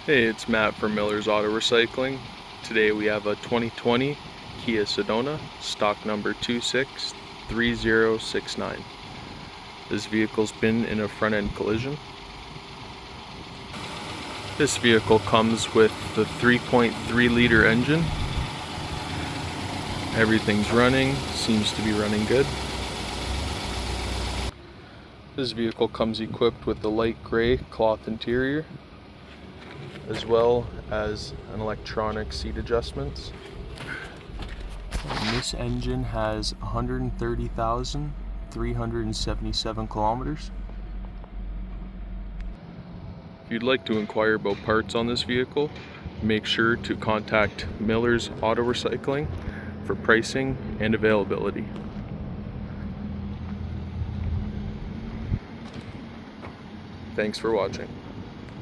Hey, it's Matt from Miller's Auto Recycling. Today we have a 2020 Kia Sedona, stock number 263069. This vehicle's been in a front-end collision. This vehicle comes with the 3.3 liter engine. Everything's running, seems to be running good. This vehicle comes equipped with the light gray cloth interior, as well as an electronic seat adjustments. And this engine has 130,377 kilometers. If you'd like to inquire about parts on this vehicle, make sure to contact Miller's Auto Recycling for pricing and availability. Thanks for watching.